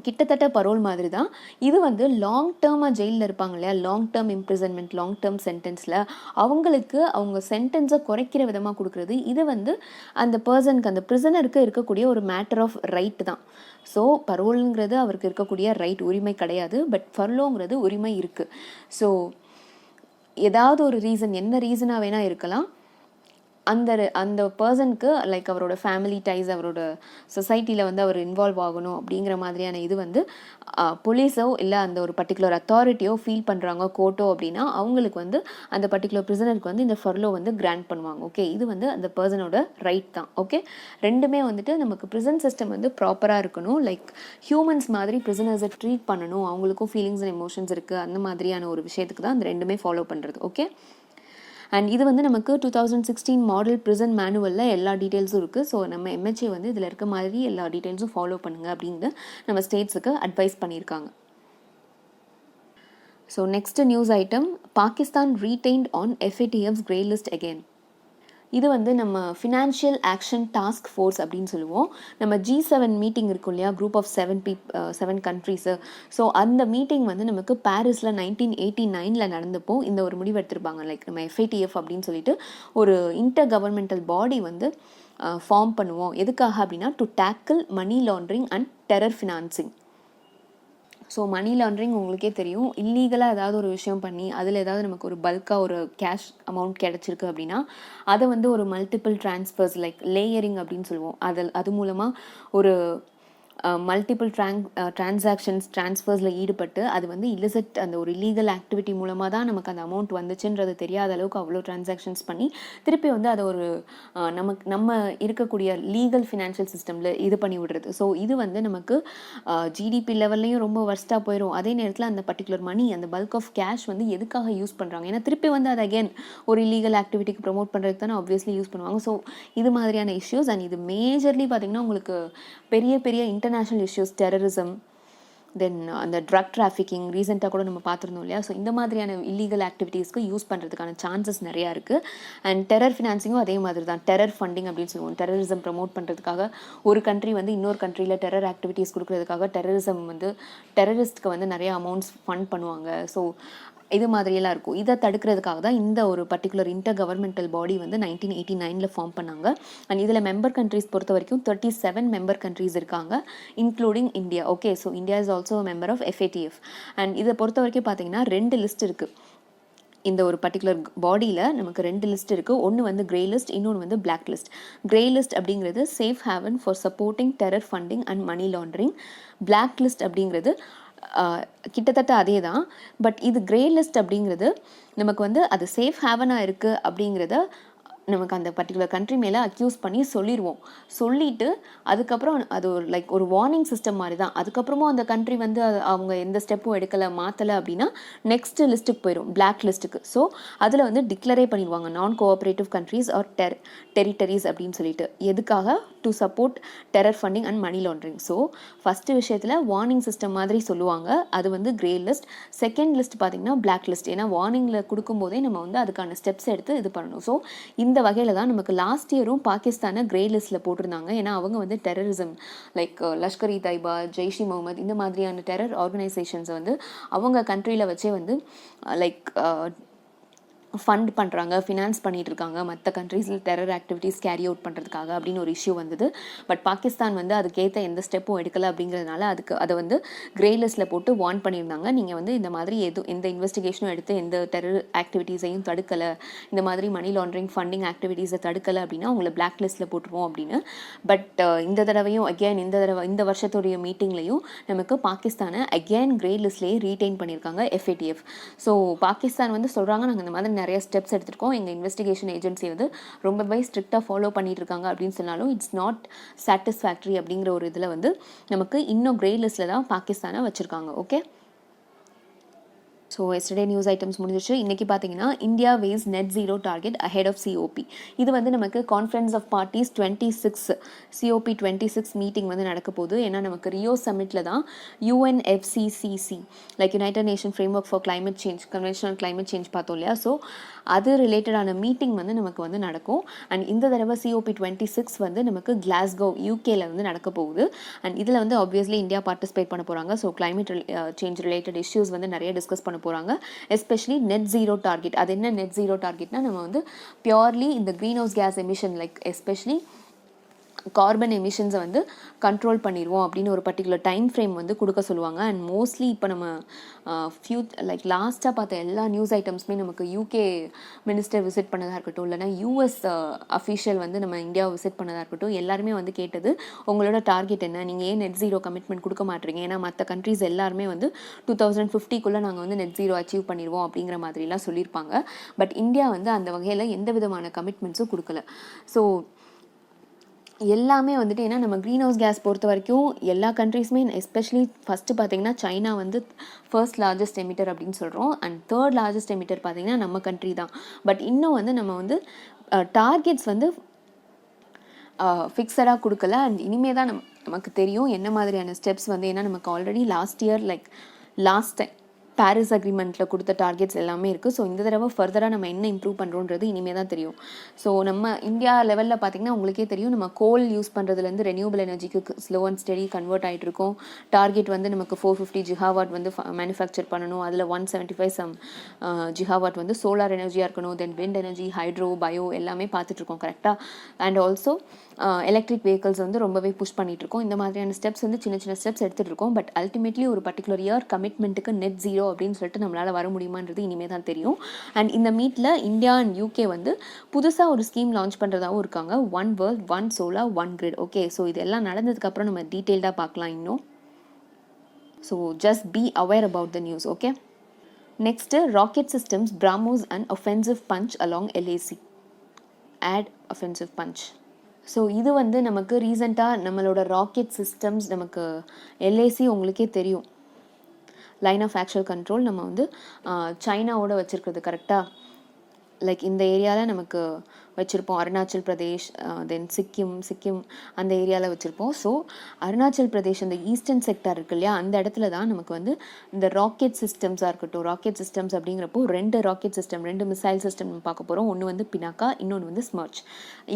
கிட்டத்தட்ட பரோல் மாதிரி தான். இது வந்து லாங் டேர்மாக ஜெயிலில் இருப்பாங்க இல்லையா, long term imprisonment, long term சென்டென்ஸில் அவங்களுக்கு அவங்க சென்டென்ஸை குறைக்கிற விதமாக கொடுக்குறது. இது வந்து அந்த பர்சனுக்கு, அந்த பிரிசனருக்கு இருக்கக்கூடிய ஒரு மேட்டர் ஆஃப் ரைட் தான். ஸோ பரோலுங்கிறது அவருக்கு இருக்கக்கூடிய ரைட், உரிமை கிடையாது. பட் ஃபர்லோங்கிறது உரிமை இருக்குது. ஸோ ஏதாவது ஒரு ரீசன், என்ன ரீசனாக வேணால் இருக்கலாம், அந்த பர்சனுக்கு லைக் அவரோட ஃபேமிலி டைஸ், அவரோட சொசைட்டியில் வந்து அவர் இன்வால்வ் ஆகணும் அப்படிங்கிற மாதிரியான இது வந்து போலீஸோ இல்லை அந்த ஒரு பர்டிகுலர் அத்தாரிட்டியோ ஃபீல் பண்ணுறாங்க, கோர்ட்டோ அப்படின்னா அவங்களுக்கு வந்து அந்த பர்டிகுலர் பிரிசனருக்கு வந்து இந்த ஃபர்லோ வந்து கிராண்ட் பண்ணுவாங்க. ஓகே. இது வந்து அந்த பர்சனோட ரைட் தான். ஓகே. ரெண்டுமே வந்துட்டு நமக்கு ப்ரிசன் சிஸ்டம் வந்து ப்ராப்பராக இருக்கணும். லைக் ஹியூமன்ஸ் மாதிரி ப்ரிசனர்ஸை ட்ரீட் பண்ணணும், அவங்களுக்கும் ஃபீலிங்ஸ் அண்ட் எமோஷன்ஸ் இருக்குது, அந்த மாதிரியான ஒரு விஷயத்துக்கு தான் அந்த ரெண்டுமே ஃபாலோ பண்ணுறது. ஓகே. அண்ட் இது வந்து நமக்கு 2016 மாடல் ப்ரிசன் மேனுவலில் எல்லா டீட்டெயில்ஸும் இருக்குது. ஸோ நம்ம எம்ஹெச்ஏ வந்து இதில் இருக்க மாதிரி எல்லா டீட்டெயில்ஸும் ஃபாலோ பண்ணுங்கள் அப்படின்னு நம்ம ஸ்டேட்ஸுக்கு அட்வைஸ் பண்ணியிருக்காங்க. So next news item, Pakistan retained on FATF's grey list again. இது வந்து நம்ம ஃபினான்ஷியல் ஆக்ஷன் டாஸ்க் ஃபோர்ஸ் அப்படின்னு சொல்லுவோம். நம்ம G7 மீட்டிங் இருக்கும் இல்லையா, குரூப் ஆஃப் 7 கண்ட்ரீஸு. ஸோ அந்த மீட்டிங் வந்து நமக்கு பாரிஸில் 1989 நடந்தப்போ இந்த ஒரு முடிவு எடுத்திருப்பாங்க. லைக் நம்ம FATF அப்படின்னு சொல்லிட்டு ஒரு இன்டர் கவர்மெண்டல் பாடி வந்து ஃபார்ம் பண்ணுவோம். எதுக்காக அப்படின்னா to tackle money laundering and terror financing. So money laundering உங்களுக்கே தெரியும், இல்லீகலாக ஏதாவது ஒரு விஷயம் பண்ணி அதில் ஏதாவது நமக்கு ஒரு பல்காக ஒரு கேஷ் அமௌண்ட் கிடச்சிருக்கு அப்படின்னா அதை வந்து ஒரு மல்டிபிள் ட்ரான்ஸ்ஃபர்ஸ் லைக் லேயரிங் அப்படின்னு சொல்லுவோம். அது மூலமாக ஒரு மல்டிபிள் ட்ரான்ஸ்ஃபர்ஸில் ஈடுபட்டு அது வந்து இல்லிசிட், அந்த ஒரு இல்லீகல் ஆக்டிவிட்டி மூலமாக தான் நமக்கு அந்த அமௌண்ட் வந்துச்சுன்றது தெரியாத அளவுக்கு அவ்வளோ டிரான்சாக்ஷன்ஸ் பண்ணி திருப்பி வந்து அதை ஒரு நம்ம இருக்கக்கூடிய லீகல் ஃபினான்ஷியல் சிஸ்டமில் இது பண்ணி விடுறது. ஸோ இது வந்து நமக்கு ஜிடிபி லெவல்லையும் ரொம்ப வர்ஸ்ட்டாக போயிடும். அதே நேரத்தில் அந்த பர்டிகுலர் மணி, அந்த பல்க் ஆஃப் கேஷ் வந்து எதுக்காக யூஸ் பண்ணுறாங்க, ஏன்னா திருப்பி வந்து அது அகேன் ஒரு இல்லீகல் ஆக்டிவிட்டிக்கு ப்ரொமோட் பண்ணுறதுக்கு தானே ஆப்வியஸ்லி யூஸ் பண்ணுவாங்க. ஸோ இது மாதிரியான இஷ்யூஸ். அண்ட் இது மேஜர்லி பார்த்திங்கன்னா உங்களுக்கு பெரிய பெரிய இன்டர்நேஷ்னல் இஷ்யூஸ், டெரரிசம், தென் அந்த ட்ரக் டிராஃபிக்கிங் ரீசெண்டாக கூட நம்ம பார்த்துருந்தோம் இல்லையா. ஸோ இந்த மாதிரியான இல்லீகல் ஆக்டிவிட்டீஸ்க்கு யூஸ் பண்ணுறதுக்கான சான்சஸ் நிறையா இருக்குது. அண்ட் டெரர் ஃபினான்சிங்கும் அதே மாதிரி தான், டெரர் ஃபண்டிங் அப்படின்னு சொல்லுவோம். டெரரிசம் ப்ரமோட் பண்ணுறதுக்காக ஒரு கண்ட்ரி வந்து இன்னொரு கண்ட்ரியில் டெரர் ஆக்டிவிட்டீஸ் கொடுக்குறதுக்காக டெரரிஸ்ட்க்கு வந்து நிறைய அமௌண்ட்ஸ் ஃபண்ட் பண்ணுவாங்க. ஸோ இது மாதிரியெல்லாம் இருக்கும். இதை தடுக்கிறதுக்காக தான் இந்த ஒரு பர்டிகுலர் இன்டர் கவர்மெண்டல் பாடி வந்து 1989 ஃபார்ம் பண்ணாங்க. அண்ட் இதில் மெம்பர் கண்ட்ரீஸ் பொறுத்த வரைக்கும் 37 மெம்பர் கண்ட்ரீஸ் இருக்காங்க, including India. Okay. So India is also member of FATF. And இதை பொறுத்த வரைக்கும் பார்த்தீங்கன்னா 2 லிஸ்ட் இருக்குது. இந்த ஒரு பர்டிகுலர் பாடியில் நமக்கு 2 லிஸ்ட் இருக்குது. ஒன்று வந்து கிரே லிஸ்ட், இன்னொன்று வந்து பிளாக் லிஸ்ட். கிரே லிஸ்ட் அப்படிங்கிறது safe haven for supporting terror funding and money laundering. Black list அப்படிங்கிறது கிட்டத்தட்ட அதே தான். பட் இது கிரே லிஸ்ட் அப்படிங்கிறது நமக்கு வந்து அது சேஃப் ஹேவனாக இருக்குது அப்படிங்கிறத நமக்கு அந்த பர்டிகுலர் கண்ட்ரி மேலே அக்யூஸ் பண்ணி சொல்லிடுவோம். சொல்லிவிட்டு அதுக்கப்புறம் அது ஒரு லைக் ஒரு வார்னிங் சிஸ்டம் மாதிரி தான். அதுக்கப்புறமும் அந்த கண்ட்ரி வந்து அவங்க எந்த ஸ்டெப்பும் எடுக்கலை, மாற்றலை அப்படின்னா நெக்ஸ்ட் லிஸ்ட்டுக்கு போயிடும், பிளாக் லிஸ்ட்டுக்கு. ஸோ அதில் வந்து டிக்ளரே பண்ணிடுவாங்க நான் கோஆப்ரேட்டிவ் கண்ட்ரீஸ் ஆர் டெரிட்டரிஸ் அப்படின்னு சொல்லிட்டு. எதுக்காக? To support terror funding and money laundering. So first விஷயத்தில் வார்னிங் சிஸ்டம் மாதிரி சொல்லுவாங்க, அது வந்து கிரே லிஸ்ட். செகண்ட் லிஸ்ட் பார்த்திங்கன்னா பிளாக் லிஸ்ட். ஏன்னா வார்னிங்கில் கொடுக்கும்போதே நம்ம வந்து அதுக்கான ஸ்டெப்ஸ் எடுத்து இது பண்ணணும். ஸோ இந்த வகையில் தான் நமக்கு லாஸ்ட் இயரும் பாகிஸ்தானை கிரே லிஸ்ட்டில் போட்டிருந்தாங்க. ஏன்னா அவங்க வந்து டெரரிசம் லைக் லஷ்கர் இ தைபா, ஜெய்ஷ் இ முகமது இந்த மாதிரியான டெரர் ஆர்கனைசேஷன்ஸை வந்து அவங்க கண்ட்ரியில் வச்சே வந்து லைக் ஃபண்ட் பண்ணுறாங்க, ஃபினான்ஸ் பண்ணிகிட்டு இருக்காங்க மற்ற கண்ட்ரீஸில் டெரர் ஆக்டிவிட்டீஸ் கேரி அவுட் பண்ணுறதுக்காக அப்படின்னு ஒரு இஷ்யூ வந்தது. பட் பாகிஸ்தான் வந்து அதுக்கேற்ற எந்த ஸ்டெப்பும் எடுக்கலை அப்படிங்கிறதுனால அதை வந்து கிரே லிஸ்ட்டில் போட்டு வார்ன் பண்ணியிருந்தாங்க. நீங்கள் வந்து இந்த மாதிரி எந்த இன்வெஸ்டிகேஷனும் எடுத்து எந்த டெரர் ஆக்டிவிட்டீஸையும் தடுக்கலை, இந்த மாதிரி மணி லாண்ட்ரிங் ஃபண்டிங் ஆக்டிவிட்டீஸை தடுக்கலை அப்படின்னா உங்களை பிளாக் லிஸ்ட்டில் போட்டுருவோம் அப்படின்னு. பட் இந்த தடவையும் அகெயின் இந்த வருஷத்துடைய மீட்டிங்லையும் நமக்கு பாகிஸ்தானை அகெயின் கிரே லிஸ்ட்லேயே ரீடைன் பண்ணியிருக்காங்க FATF. ஸோ பாகிஸ்தான் வந்து சொல்கிறாங்க, நாங்கள் இந்த மாதிரி நிறைய ஸ்டெப்ஸ் எடுத்திருக்கோம், எங்கள் இன்வெஸ்டிகேஷன் ஏஜென்சி வந்து ரொம்பவே ஸ்ட்ரிக்டாக ஃபாலோ பண்ணிட்டு இருக்காங்க அப்படின்னு சொன்னாலும் இட்ஸ் நாட் சாட்டிஸ்ஃபேக்டரி அப்படிங்கிற ஒரு இதில் வந்து நமக்கு இன்னும் கிரே லிஸ்ட்டில் தான் பாகிஸ்தானை வச்சுருக்காங்க. Okay, so yesterday news items முடிஞ்சிச்சு. இன்றைக்கி பார்த்தீங்கன்னா India weighs net zero target ahead of COP. இது வந்து நமக்கு conference of parties 26 COP 26 meeting வந்து நடக்க போகுது. ஏன்னா நமக்கு ரியோ சமிட்டில் தான் UNFCCC like United Nation framework for climate change, conventional climate change பார்த்தோம் இல்லையா. ஸோ அது ரிலேட்டடான மீட்டிங் வந்து நமக்கு வந்து நடக்கும். அண்ட் இந்த தடவை COP 26 வந்து நமக்கு கிளாஸ்கோ UKல வந்து நடக்க போகுது. அண்ட் இதில் வந்து ஆப்வியஸ்லி இந்தியா பார்ட்டிசிபேட் பண்ண போகிறாங்க. So climate change related issues வந்து நிறைய டிஸ்கஸ் பண்ண போகிறாங்க. Especially net zero target. அது என்ன நெட் ஜீரோ டார்கெட்னா, நம்ம வந்து பியூர்லி இந்த greenhouse gas emission like especially carbon எமிஷன்ஸை வந்து கண்ட்ரோல் பண்ணிடுவோம் அப்படின்னு ஒரு பர்டிகுலர் டைம் ஃப்ரேம் வந்து கொடுக்க சொல்லுவாங்க. அண்ட் மோஸ்ட்லி இப்போ நம்ம லைக் லாஸ்ட்டாக பார்த்த எல்லா நியூஸ் ஐட்டம்ஸுமே நமக்கு UK மினிஸ்டர் விசிட் பண்ணதாக இருக்கட்டும், இல்லைனா US அஃபீஷியல் வந்து நம்ம இந்தியாவை விசிட் பண்ணதாக இருக்கட்டும், எல்லாருமே வந்து கேட்டது உங்களோட டார்கெட் என்ன, நீங்கள் ஏன் நெட் ஜீரோ கமிட்மெண்ட் கொடுக்க மாட்டீங்க. ஏன்னா மற்ற கண்ட்ரீஸ் எல்லாருமே வந்து 2050 நாங்கள் வந்து நெட் ஜீரோ அச்சீவ் பண்ணிடுவோம் அப்படிங்கிற மாதிரிலாம் சொல்லியிருப்பாங்க. பட் இந்தியா வந்து அந்த வகையில் எந்த விதமான கமிட்மெண்ட்ஸும் கொடுக்கல. ஸோ எல்லாமே வந்துட்டு ஏன்னா நம்ம க்ரீன் ஹவுஸ் கேஸ் பொறுத்த வரைக்கும் எல்லா கண்ட்ரீஸுமே எஸ்பெஷலி ஃபஸ்ட்டு பார்த்திங்கன்னா சைனா வந்து ஃபர்ஸ்ட் லார்ஜஸ்ட் எமிட்டர் அப்படின்னு சொல்கிறோம். அண்ட் தேர்ட் லார்ஜஸ்ட் எமிட்டர் பார்த்திங்கன்னா நம்ம கண்ட்ரி தான். பட் இன்னும் வந்து நம்ம வந்து டார்கெட்ஸ் வந்து ஃபிக்ஸடாக கொடுக்கல. அண்ட் இனிமேல் தான் நமக்கு தெரியும் என்ன மாதிரியான ஸ்டெப்ஸ் வந்து. ஏன்னா நமக்கு ஆல்ரெடி லாஸ்ட் டைம் பாரிஸ் அக்ரிமெண்ட்டில் கொடுத்த டார்கெட்ஸ் எல்லாமே இருக்குது. ஸோ இந்த தடவை ஃபர்தராக நம்ம என்ன இம்ப்ரூவ் பண்ணுறோன்றது இனிமேல் தான் தெரியும். ஸோ நம்ம இந்தியா லெவலில் பார்த்திங்கன்னா உங்களுக்கே தெரியும், நம்ம கோல் யூஸ் பண்ணுறதுலேருந்து ரெனியூபிள் எனர்ஜிக்கு ஸ்லோ அண்ட் ஸ்டெடி கன்வெர்ட் ஆகிட்டு இருக்கோம். டார்கெட் வந்து நமக்கு 450 ஜிகாவாட் வந்து மேனுஃபேக்சர் பண்ணணும். அதில் 175 ஜிகாவாட் வந்து சோலார் எனர்ஜியாக இருக்கணும். தென் விண்ட் எனர்ஜி, ஹைட்ரோ, பயோ எல்லாமே பார்த்துட்ருக்கோம் கரெக்டாக. அண்ட் ஆல்சோ எலக்ட்ரிக் வெஹிக்கல்ஸ் வந்து ரொம்பவே புஷ் பண்ணிகிட்ருக்கோம். இந்த மாதிரியான ஸ்டெப்ஸ் வந்து சின்ன சின்ன ஸ்டெப்ஸ் எடுத்துகிட்டு இருக்கோம். பட் அல்டிமேட்லி ஒரு பர்டிகுலர் இயர் கமிட்மெண்ட்டுக்கு நெட் ஜீரோ அப்படின்னு சொல்லிட்டு நம்மளால் வர முடியுமான்றது இனிமேல் தான் தெரியும். அண்ட் இந்த மீட்டில் இந்தியா அண்ட் UK வந்து புதுசாக ஒரு ஸ்கீம் லான்ச் பண்ணுறதாகவும் இருக்காங்க, one world, one solar, one grid. Okay, so இதெல்லாம் நடந்ததுக்கப்புறம் நம்ம டீட்டெயில்டாக பார்க்கலாம் இன்னும். So just be aware about the news. Okay, next rocket systems BrahMos and offensive punch along LAC. Add offensive punch. So இது வந்து நமக்கு ரீசெண்டாக நம்மளோட ராக்கெட் சிஸ்டம்ஸ் நமக்கு LAC உங்களுக்கே தெரியும், லைன் ஆஃப் ஆக்சுவல் கண்ட்ரோல் நம்ம வந்து சைனாவோட வச்சுருக்கிறது கரெக்டாக. லைக் இந்த ஏரியாவில் நமக்கு வச்சுருப்போம், அருணாச்சல் பிரதேஷ், தென் சிக்கிம் அந்த ஏரியாவில் வச்சுருப்போம். ஸோ அருணாச்சல் பிரதேஷ் அந்த ஈஸ்டர்ன் செக்டார் இருக்கு இல்லையா, அந்த இடத்துல தான் நமக்கு வந்து இந்த ராக்கெட் சிஸ்டம்ஸாக இருக்கட்டும். ராக்கெட் சிஸ்டம்ஸ் அப்படிங்கிறப்போ 2 ராக்கெட் சிஸ்டம், 2 மிசைல் சிஸ்டம் நம்ம பார்க்க போகிறோம். ஒன்று வந்து பினாக்கா, இன்னொன்று வந்து ஸ்மர்ச்.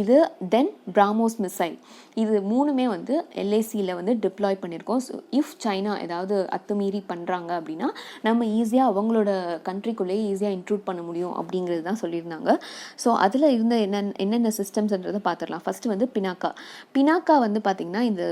இது தென் BrahMos மிசைல். இது 3மே வந்து LACயில் வந்து டிப்ளாய் பண்ணியிருக்கோம். ஸோ இஃப் சைனா ஏதாவது அத்துமீறி பண்ணுறாங்க அப்படின்னா நம்ம ஈஸியாக அவங்களோட கண்ட்ரிக்குள்ளேயே ஈஸியாக இன்ட்ரூட் பண்ண முடியும் அப்படிங்கிறது தான் சொல்லியிருந்தாங்க. ஸோ அதில் இருந்த என்னென்ன சிஸ்டம்ஸ்ன்றதை பார்த்துடலாம். ஃபஸ்ட்டு வந்து பினாக்கா வந்து பார்த்திங்கன்னா இந்த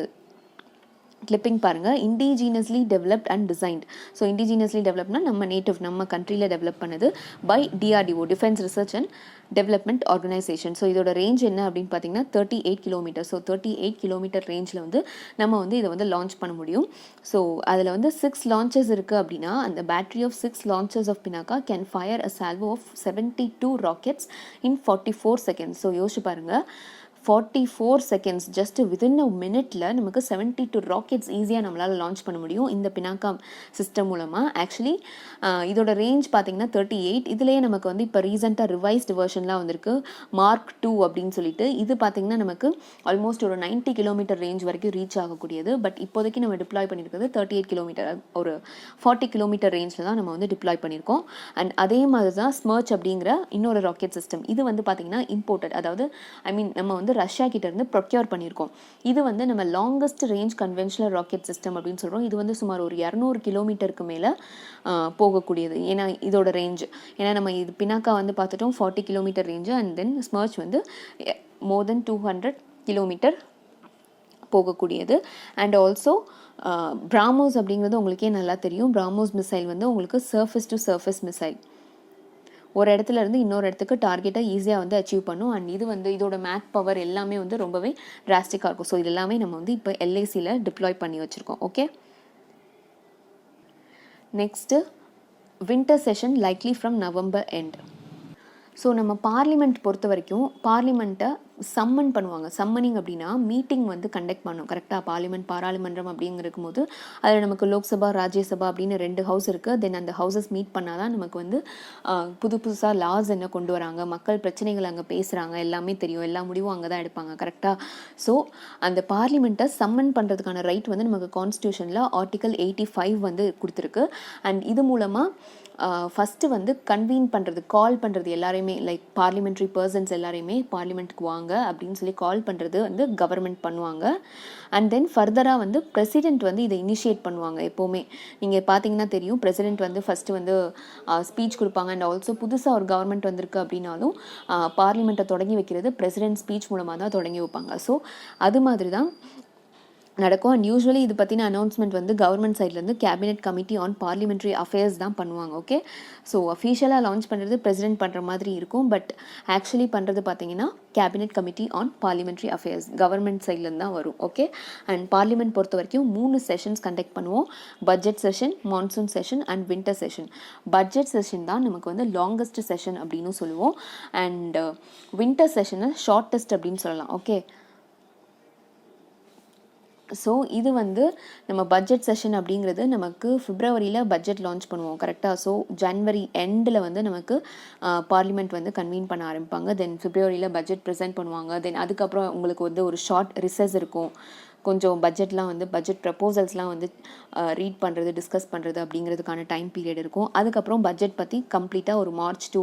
கிளிப்பிங் பாருங்கள், indigenously developed and designed. So indigenously டெவலப்னா நம்ம நேட்டிவ் நம்ம கண்ட்ரியில் டெவலப் பண்ணது by DRDO, defence research and development organisation. So இதோட ரேஞ்ச் என்ன அப்படின்னு பார்த்தீங்கன்னா 38 கிலோமீட்டர். ஸோ 38 கிலோமீட்டர் ரேஞ்சில் வந்து நம்ம வந்து இதை வந்து லான்ச் பண்ண முடியும். ஸோ அதில் வந்து 6 லான்ச்சஸ் இருக்குது அப்படின்னா அந்த battery of 6 launchers of Pinaka can fire a salvo of 72 rockets in 44 seconds. So யோசிச்சு பாருங்கள், 44 செகண்ட்ஸ் ஜஸ்ட் வித்தின் அ மினிட்ல நமக்கு 72 ராக்கெட்ஸ் ஈஸியாக நம்மளால் லான்ச் பண்ண முடியும் இந்த பினாக்கா சிஸ்டம் மூலமாக. ஆக்சுவலி இதோட ரேஞ்ச் பார்த்தீங்கன்னா 38. இதுலேயே நமக்கு வந்து இப்போ ரீசெண்டாக ரிவைஸ்டு வெர்ஷன்லாம் வந்திருக்கு, மார்க் 2 அப்படின்னு சொல்லிட்டு. இது பார்த்தீங்கன்னா நமக்கு ஆல்மோஸ்ட் ஒரு 90 கிலோமீட்டர் ரேஞ்ச் வரைக்கும் ரீச் ஆகக்கூடியது. பட் இப்போதைக்கு நம்ம டிப்ளாய் பண்ணியிருக்கிறது 38 கிலோமீட்டர், ஒரு 40 கிலோமீட்டர் ரேஞ்சில் தான் நம்ம வந்து டிப்ளாய் பண்ணியிருக்கோம். அண்ட் அதே மாதிரி தான் ஸ்மர்ச் அப்படிங்கிற இன்னொரு ராக்கெட் சிஸ்டம். இது வந்து பார்த்தீங்கன்னா இம்போர்ட்டட், அதாவது நம்ம வந்து ரஷ்யா கிட்ட இருந்து ப்ரொக்யூர் பண்ணியிருக்கோம். இது வந்து நம்ம longest range conventional rocket system அப்படின்னு சொல்கிறோம். இது வந்து சுமார் ஒரு 200 கிலோமீட்டருக்கு மேலே போகக்கூடியது. ஏன்னா இதோட ரேஞ்ச், ஏன்னா நம்ம இது பினாக்கா வந்து பார்த்துட்டோம் 40 kilometre range, and then smudge வந்து மோர் தென் 200 கிலோமீட்டர் போகக்கூடியது. அண்ட் ஆல்சோ பிராமோஸ் அப்படிங்கிறது உங்களுக்கே நல்லா தெரியும். பிராமோஸ் மிசைல் வந்து உங்களுக்கு சர்ஃபேஸ் டு சர்ஃபேஸ் மிசைல், ஒரு இடத்துல இருந்து இன்னொரு இடத்துக்கு டார்கெட்டை ஈஸியாக வந்து அச்சீவ் பண்ணும். அண்ட் இது வந்து இதோட மேக் பவர் எல்லாமே வந்து ரொம்பவே டிராஸ்டிக்காக இருக்கும். ஸோ இது எல்லாமே நம்ம வந்து இப்போ எல்ஐசியில் டிப்ளாய் பண்ணி வச்சுருக்கோம். Okay, next winter session likely from November end. So நம்ம பார்லிமெண்ட் பொறுத்த வரைக்கும் பார்லிமெண்ட்டை சம்மன் பண்ணுவாங்க. சம்மனிங் அப்படின்னா மீட்டிங் வந்து கண்டக்ட் பண்ணணும். கரெக்டாக பாராளுமன்றம் அப்படிங்கும் போது அதில் நமக்கு லோக்சபா ராஜ்யசபா அப்படின்னு 2 ஹவுஸ் இருக்குது. தென் அந்த ஹவுசஸ் மீட் பண்ணால் தான் நமக்கு வந்து புதுசாக லாஸ் என்ன கொண்டு வராங்க, மக்கள் பிரச்சனைகள் அங்கே பேசுகிறாங்க, எல்லாமே தெரியும், எல்லா முடிவும் அங்கே தான் எடுப்பாங்க. கரெக்டாக. ஸோ அந்த பார்லிமெண்ட்டை சம்மன் பண்ணுறதுக்கான ரைட் வந்து நமக்கு கான்ஸ்டியூஷனில் ஆர்டிகல் 85 வந்து கொடுத்துருக்கு. அண்ட் இது மூலமாக ஃபஸ்ட்டு வந்து கன்வீன் பண்ணுறது, கால் பண்ணுறது எல்லாரையுமே, லைக் பார்லிமெண்ட்ரி பர்சன்ஸ் எல்லாரையுமே பார்லிமெண்ட்டுக்கு வாங்க அப்படின்னு சொல்லி கால் பண்ணுறது வந்து கவர்மெண்ட் பண்ணுவாங்க. அண்ட் தென் ஃபர்தராக வந்து பிரசிடெண்ட் வந்து இதை இனிஷியேட் பண்ணுவாங்க. எப்போவுமே நீங்கள் பார்த்தீங்கன்னா தெரியும், பிரசிடெண்ட் வந்து ஃபஸ்ட்டு வந்து ஸ்பீச் கொடுப்பாங்க. அண்ட் ஆல்சோ புதுசாக ஒரு கவர்மெண்ட் வந்திருக்கு அப்படின்னாலும் பார்லிமெண்ட்டை தொடங்கி வைக்கிறது பிரசிடெண்ட் ஸ்பீச் மூலமாக தான் தொடங்கி வைப்பாங்க. ஸோ அது மாதிரி தான் நடக்கும். அண்ட் யூஸ்வலி இது பற்றின அனௌன்ஸ்மெண்ட் வந்து கவர்மெண்ட் சைட்லேருந்து cabinet committee on parliamentary affairs தான் பண்ணுவாங்க. ஓகே, ஸோ அஃபீஷியலாக லான்ச் பண்ணுறது பிரசிடென்ட் பண்ணுற மாதிரி இருக்கும். பட் ஆக்சுவலி பண்ணுறது பார்த்தீங்கன்னா cabinet committee on parliamentary affairs government சைட்லேருந்து தான் வரும். ஓகே, அண்ட் பார்லிமெண்ட் பொறுத்த வரைக்கும் 3 செஷன்ஸ் கண்டக்ட் பண்ணுவோம். Budget session, monsoon session and winter session. Budget session தான் நமக்கு வந்து லாங்கஸ்ட் செஷன் அப்படின்னு சொல்லுவோம். அண்ட் வின்டர் செஷனை ஷார்ட்டஸ்ட் அப்படின்னு சொல்லலாம். ஓகே, ஸோ இது வந்து நம்ம பட்ஜெட் செஷன் அப்படிங்கிறது நமக்கு பிப்ரவரியில் பட்ஜெட் லான்ச் பண்ணுவோம். கரெக்டாக. ஸோ ஜனவரி எண்டில் வந்து நமக்கு பார்லிமெண்ட் வந்து கன்வீன் பண்ண ஆரம்பிப்பாங்க. தென் பிப்ரவரியில் பட்ஜெட் ப்ரெசென்ட் பண்ணுவாங்க. தென் அதுக்கப்புறம் உங்களுக்கு வந்து ஒரு ஷார்ட் ரிசஸ் இருக்கும். கொஞ்சம் பட்ஜெட்லாம் வந்து பட்ஜெட் ப்ரப்போசல்ஸ்லாம் வந்து ரீட் பண்ணுறது, டிஸ்கஸ் பண்ணுறது அப்படிங்கிறதுக்கான டைம் பீரியட் இருக்கும். அதுக்கப்புறம் பட்ஜெட் பற்றி கம்ப்ளீட்டாக ஒரு மார்ச் டு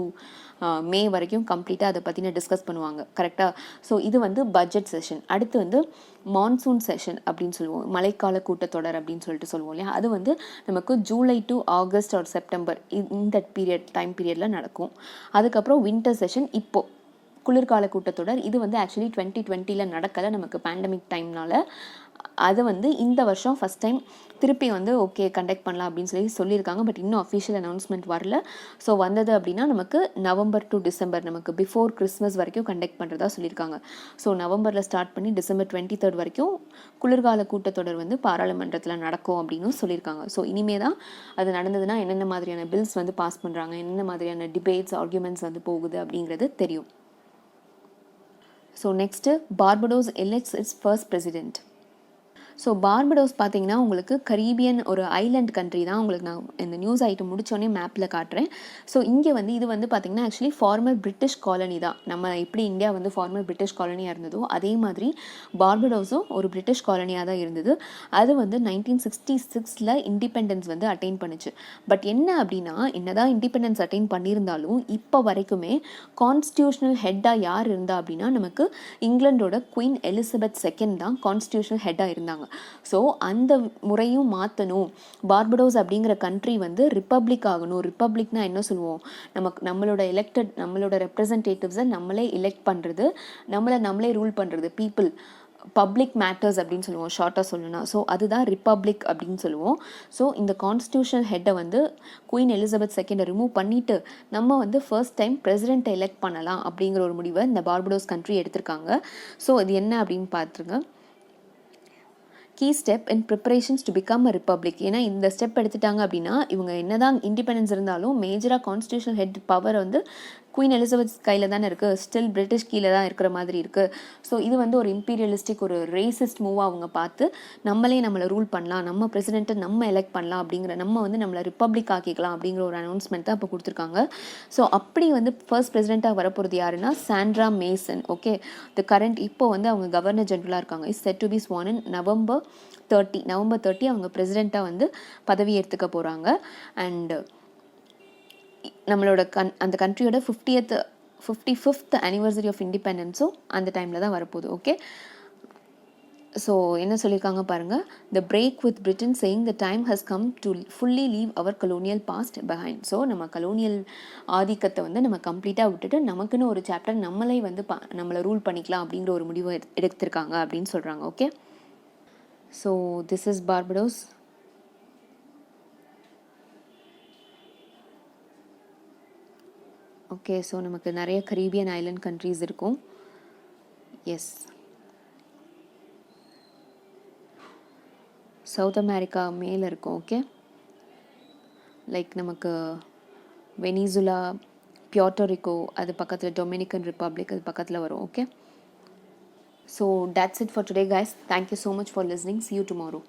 மே வரைக்கும் கம்ப்ளீட்டாக அதை பற்றின டிஸ்கஸ் பண்ணுவாங்க. கரெக்டாக. ஸோ இது வந்து பட்ஜெட் செஷன். அடுத்து வந்து மான்சூன் செஷன் அப்படின்னு சொல்லுவோம், மழைக்கால கூட்டத்தொடர் அப்படின்னு சொல்லிட்டு சொல்லுவோம் இல்லையா. அது வந்து நமக்கு July to August or September இந்த டைம் பீரியடில் நடக்கும். அதுக்கப்புறம் வின்டர் செஷன் இப்போது குளிர்கால கூட்டத்தொடர். இது வந்து ஆக்சுவலி 2020 நடக்கலை, நமக்கு பேண்டமிக் டைம்னால. அதை வந்து இந்த வருஷம் ஃபஸ்ட் டைம் திருப்பி வந்து ஓகே கண்டக்ட் பண்ணலாம் அப்படின்னு சொல்லியிருக்காங்க. பட் இன்னும் அஃபிஷியல் அனௌன்ஸ்மெண்ட் வரல. ஸோ வந்தது அப்படின்னா நமக்கு நவம்பர் டு டிசம்பர், நமக்கு பிஃபோர் கிறிஸ்மஸ் வரைக்கும் கண்டக்ட் பண்ணுறதா சொல்லியிருக்காங்க. ஸோ நவம்பரில் ஸ்டார்ட் பண்ணி டிசம்பர் 23 வரைக்கும் குளிர்கால கூட்டத்தொடர் வந்து பாராளுமன்றத்தில் நடக்கும் அப்படின்னு சொல்லியிருக்காங்க. ஸோ இனிமே தான் அது நடந்ததுன்னா என்னென்ன மாதிரியான பில்ஸ் வந்து பாஸ் பண்ணுறாங்க, என்னென்ன மாதிரியான டிபேட்ஸ் ஆர்குமெண்ட்ஸ் வந்து போகுது அப்படிங்கிறது தெரியும். So next Barbados elects it's first president. So Barbados பார்த்தீங்கன்னா உங்களுக்கு கரீபியன் ஒரு ஐலண்ட் கண்ட்ரி தான். உங்களுக்கு நான் இந்த நியூஸ் ஐட்டம் முடித்தோடனே மேப்பில் காட்டுறேன். ஸோ இங்கே வந்து இது வந்து பார்த்திங்கன்னா ஆக்சுவலி ஃபார்மர் பிரிட்டிஷ் காலனி தான். நம்ம எப்படி இந்தியா வந்து ஃபார்மர் பிரிட்டிஷ் காலனியாக இருந்ததோ அதே மாதிரி பார்படோஸும் ஒரு பிரிட்டிஷ் காலனியாக தான் இருந்தது. அது வந்து 1966 இண்டிபெண்டன்ஸ் வந்து அட்டைன் பண்ணுச்சு. பட் என்ன அப்படின்னா, என்னதான் இண்டிபெண்டன்ஸ் அட்டைன் பண்ணியிருந்தாலும் இப்போ வரைக்குமே கான்ஸ்டியூஷனல் ஹெட்டாக யார் இருந்தா அப்படின்னா நமக்கு இங்கிலாண்டோட குயின் எலிசபெத் II தான் கான்ஸ்டியூஷனல் ஹெட்டாக இருந்தாங்க. ஸோ அந்த முறையும் மாற்றணும். பார்படோஸ் அப்படிங்கிற கண்ட்ரி வந்து ரிப்பப்ளிக் ஆகணும். ரிப்பப்ளிக்னா என்ன சொல்லுவோம், நம்மளோட எலெக்டட், நம்மளோட ரெப்ரசன்டேட்டிவ்ஸை நம்மளே எலெக்ட் பண்ணுறது, நம்மளே ரூல் பண்ணுறது, பீப்புள் பப்ளிக் மேட்டர்ஸ் அப்படின்னு சொல்லுவோம் ஷார்ட்டாக சொல்லணும்னா. ஸோ அதுதான் ரிப்பப்ளிக் அப்படின்னு சொல்லுவோம். ஸோ இந்த கான்ஸ்டியூஷனல் ஹெட்டை வந்து குயின் எலிசபெத் செகண்டை ரிமூவ் பண்ணிவிட்டு நம்ம வந்து ஃபர்ஸ்ட் டைம் பிரசிடெண்ட்டை எலெக்ட் பண்ணலாம் அப்படிங்கிற ஒரு முடிவை இந்த பார்படோஸ் கண்ட்ரி எடுத்திருக்காங்க. ஸோ இது என்ன அப்படின்னு பார்த்துருங்க. Key step in preparations to become a republic. ஏன்னா இந்த ஸ்டெப் எடுத்துட்டாங்க அப்படின்னா இவங்க என்னதான் இண்டிபெண்டன்ஸ் இருந்தாலும் மேஜராக கான்ஸ்டியூஷனல் ஹெட் பவர் வந்து குயின் எலிசபெத் கையில் தானே இருக்குது, ஸ்டில் பிரிட்டிஷ் கீழே தான் இருக்கிற மாதிரி இருக்குது. ஸோ இது வந்து ஒரு இம்பீரியலிஸ்டிக் ஒரு ரேசிஸ்ட் மூவாக அவங்க பார்த்து நம்மளை ரூல் பண்ணலாம், நம்ம பிரசிடெண்ட்டை நம்ம எலெக்ட் பண்ணலாம் அப்படிங்கிற நம்ம வந்து நம்மளை ரிப்பப்ளிக் ஆக்கிக்கலாம் அப்படிங்கிற ஒரு அனௌன்ஸ்மெண்ட் தான் இப்போ கொடுத்துருக்காங்க. ஸோ அப்படி வந்து ஃபர்ஸ்ட் பிரசிடெண்ட்டாக வரப்போகிறது யாருன்னா Sandra Mason. Okay, the current இப்போ வந்து அவங்க கவர்னர் ஜெனரலாக இருக்காங்க. Is set to be sworn in November 30 அவங்க பிரசிடெண்ட்டாக வந்து பதவி ஏற்றுக்க போகிறாங்க. அண்ட் நம்மளோட அந்த கண்ட்ரியோட 55th anniversary ஆஃப் இண்டிபெண்டன்ஸும் அந்த டைமில் தான் வரப்போகுது. ஓகே, ஸோ என்ன சொல்லியிருக்காங்க பாருங்கள். The break with Britain saying the time has come to fully leave our colonial past behind. So நம்ம கலோனியல் ஆதிக்கத்தை வந்து நம்ம கம்ப்ளீட்டாக விட்டுட்டு நமக்குன்னு ஒரு சாப்டர் நம்மளே வந்து நம்மளை ரூல் பண்ணிக்கலாம் அப்படிங்கிற ஒரு முடிவை எடுத்திருக்காங்க அப்படின்னு சொல்கிறாங்க. Okay, so this is Barbados. Okay, so நமக்கு நிறைய கரீபியன் ஐலண்ட் கண்ட்ரீஸ் இருக்கும். எஸ், சவுத் அமெரிக்கா மேலே இருக்கும். ஓகே, லைக் நமக்கு வெனிசுலா, பியோட்டோரிக்கோ அது பக்கத்தில், டொமினிக்கன் ரிப்பப்ளிக் அது பக்கத்தில் வரும். Okay, so that's it for today guys. Thank you so much for listening. See you tomorrow.